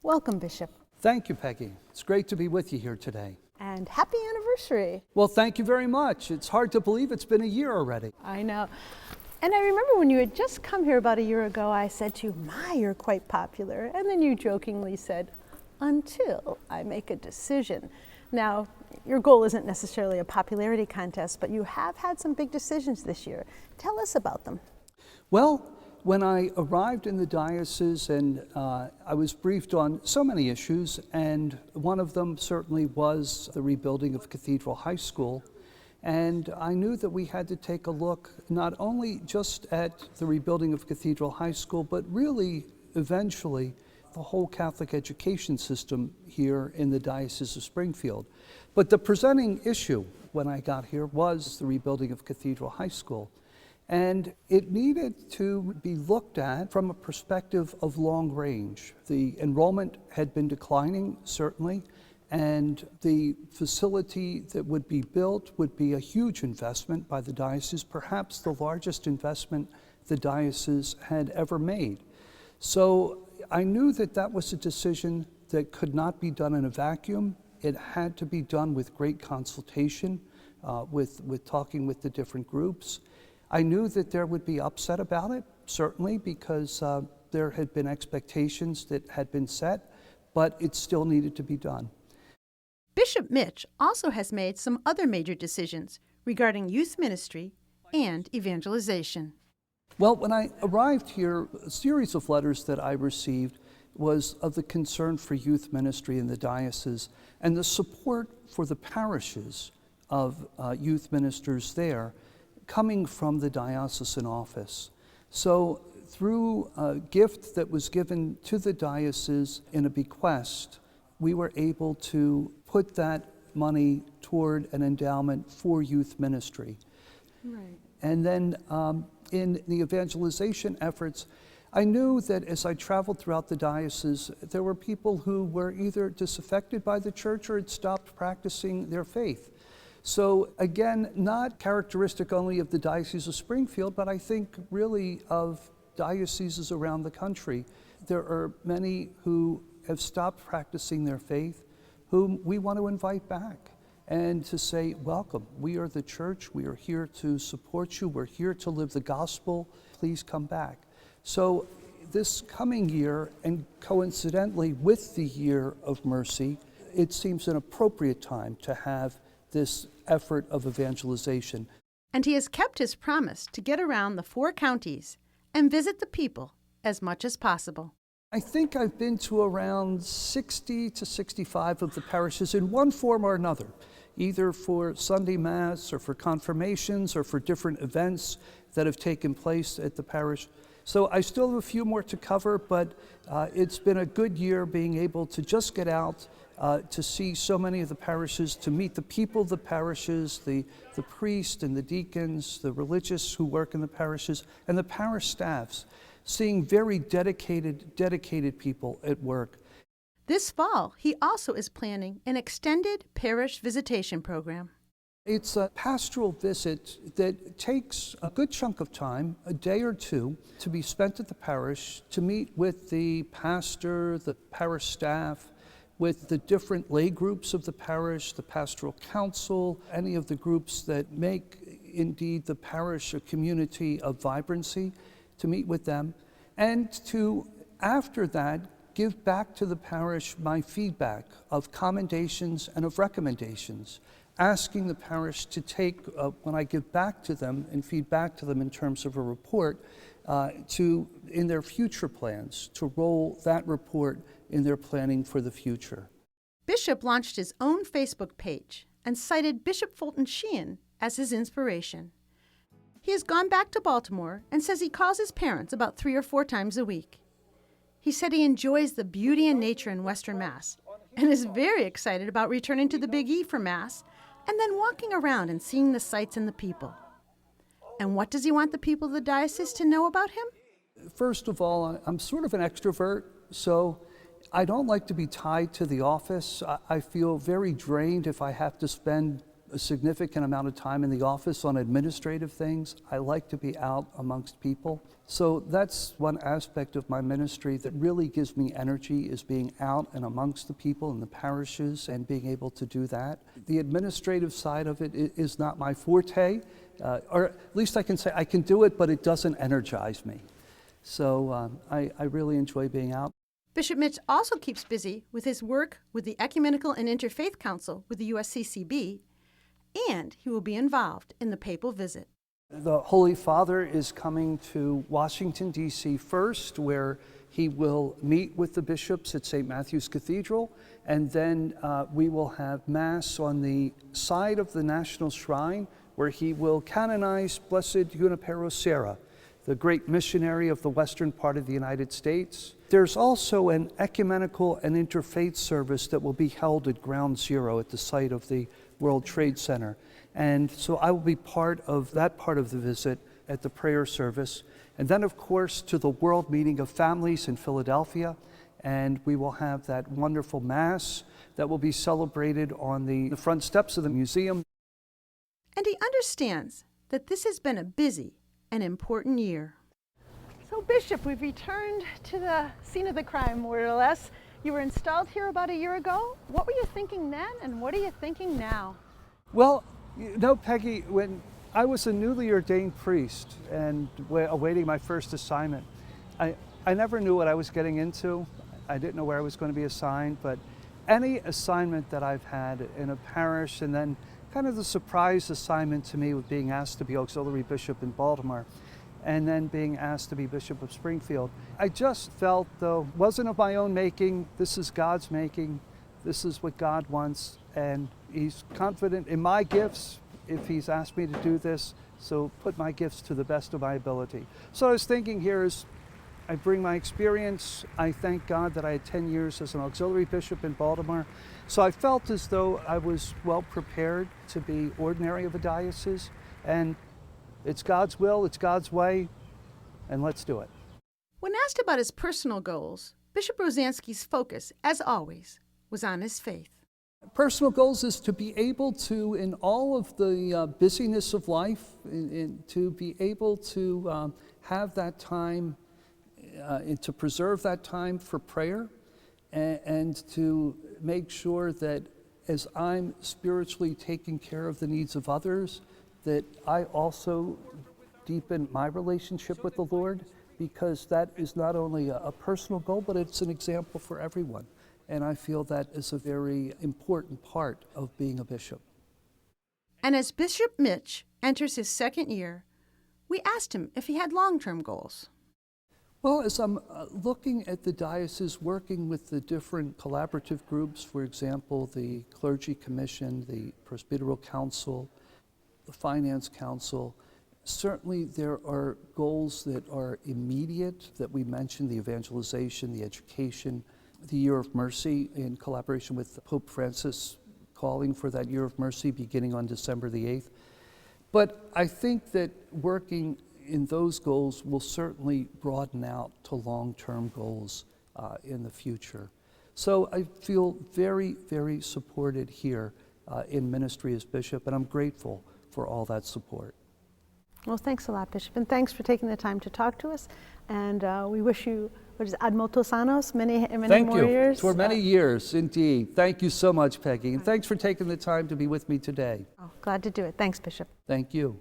Welcome, Bishop. Thank you, Peggy. It's great to be with you here today. And happy anniversary. Well, thank you very much. It's hard to believe it's been a year already. I know. And I remember when you had just come here about a year ago, I said to you, "My, you're quite popular." And then you jokingly said, "Until I make a decision." Now, your goal isn't necessarily a popularity contest, but you have had some big decisions this year. Tell us about them. Well, when I arrived in the diocese and I was briefed on so many issues, and one of them certainly was the rebuilding of Cathedral High School. And I knew that we had to take a look not only just at the rebuilding of Cathedral High School, but really eventually the whole Catholic education system here in the Diocese of Springfield. But the presenting issue when I got here was the rebuilding of Cathedral High School. And it needed to be looked at from a perspective of long range. The enrollment had been declining, certainly, and the facility that would be built would be a huge investment by the diocese, perhaps the largest investment the diocese had ever made. So I knew that that was a decision that could not be done in a vacuum. It had to be done with great consultation, with talking with the different groups. I knew that there would be upset about it, certainly, because there had been expectations that had been set, but it still needed to be done. Bishop Mitch also has made some other major decisions regarding youth ministry and evangelization. Well, when I arrived here, a series of letters that I received was of the concern for youth ministry in the diocese and the support for the parishes of youth ministers there, coming from the diocesan office. So through a gift that was given to the diocese in a bequest, we were able to put that money toward an endowment for youth ministry. Right. And then in the evangelization efforts, I knew that as I traveled throughout the diocese, there were people who were either disaffected by the church or had stopped practicing their faith. So again, not characteristic only of the Diocese of Springfield, but I think really of dioceses around the country. There are many who have stopped practicing their faith, whom we want to invite back and to say, welcome, we are the church, we are here to support you, we're here to live the gospel, please come back. So this coming year, and coincidentally with the year of mercy, it seems an appropriate time to have this effort of evangelization. And he has kept his promise to get around the 4 counties and visit the people as much as possible. I think I've been to around 60 to 65 of the parishes in one form or another, either for Sunday Mass or for confirmations or for different events that have taken place at the parish. So I still have a few more to cover, but it's been a good year being able to just get out to see so many of the parishes, to meet the people of the parishes, the priest and the deacons, the religious who work in the parishes, and the parish staffs, seeing very dedicated people at work. This fall, he also is planning an extended parish visitation program. It's a pastoral visit that takes a good chunk of time, a day or two, to be spent at the parish, to meet with the pastor, the parish staff, with the different lay groups of the parish, the pastoral council, any of the groups that make indeed the parish a community of vibrancy, to meet with them, and to, after that, give back to the parish my feedback of commendations and of recommendations, asking the parish to take, when I give back to them and feed back to them in terms of a report, in their future plans, to roll that report in their planning for the future. Bishop launched his own Facebook page and cited Bishop Fulton Sheen as his inspiration. He has gone back to Baltimore and says he calls his parents about 3 or 4 times a week. He said he enjoys the beauty and nature in Western Mass and is very excited about returning to the Big E for Mass and then walking around and seeing the sights and the people. And what does he want the people of the diocese to know about him? First of all, I'm sort of an extrovert, so I don't like to be tied to the office. I feel very drained if I have to spend a significant amount of time in the office on administrative things. I like to be out amongst people. So that's one aspect of my ministry that really gives me energy, is being out and amongst the people in the parishes and being able to do that. The administrative side of it is not my forte, or at least I can say I can do it, but it doesn't energize me. So I really enjoy being out. Bishop Mitch also keeps busy with his work with the Ecumenical and Interfaith Council with the USCCB, and he will be involved in the papal visit. The Holy Father is coming to Washington, D.C. first, where he will meet with the bishops at St. Matthew's Cathedral, and then we will have Mass on the side of the National Shrine, where he will canonize Blessed Junipero Serra, the great missionary of the western part of the United States. There's also an ecumenical and interfaith service that will be held at Ground Zero at the site of the World Trade Center. And so I will be part of that part of the visit at the prayer service. And then, of course, to the World Meeting of Families in Philadelphia. And we will have that wonderful Mass that will be celebrated on the front steps of the museum. And he understands that this has been a busy and important year. So, Bishop, we've returned to the scene of the crime, more or less. You were installed here about a year ago. What were you thinking then, and what are you thinking now? Well, you know, Peggy, when I was a newly ordained priest and awaiting my first assignment, I never knew what I was getting into. I didn't know where I was going to be assigned, but any assignment that I've had in a parish, and then kind of the surprise assignment to me with being asked to be auxiliary bishop in Baltimore, and then being asked to be Bishop of Springfield, I just felt, though, wasn't of my own making. This is God's making. This is what God wants, and He's confident in my gifts if He's asked me to do this, so put my gifts to the best of my ability. So I was thinking here is, I bring my experience. I thank God that I had 10 years as an auxiliary bishop in Baltimore. So I felt as though I was well prepared to be ordinary of a diocese, and it's God's will, it's God's way, and let's do it. When asked about his personal goals, Bishop Rozanski's focus, as always, was on his faith. Personal goals is to be able to, in all of the busyness of life, to be able to have that time, and to preserve that time for prayer, and to make sure that as I'm spiritually taking care of the needs of others, that I also deepen my relationship with the Lord, because that is not only a personal goal, but it's an example for everyone. And I feel that is a very important part of being a bishop. And as Bishop Mitch enters his second year, we asked him if he had long-term goals. Well, as I'm looking at the diocese, working with the different collaborative groups, for example, the Clergy Commission, the Presbyteral Council, the Finance Council, certainly there are goals that are immediate that we mentioned: the evangelization, the education, the Year of Mercy, in collaboration with Pope Francis, calling for that Year of Mercy beginning on December the 8th. But I think that working in those goals will certainly broaden out to long-term goals in the future. So I feel very, very supported here in ministry as bishop, and I'm grateful for all that support. Well, thanks a lot, Bishop, and thanks for taking the time to talk to us. And we wish you, what is it, ad multos annos, many more years. For many years, indeed. Thank you so much, Peggy, and thanks for taking the time to be with me today. Oh, glad to do it. Thanks, Bishop. Thank you.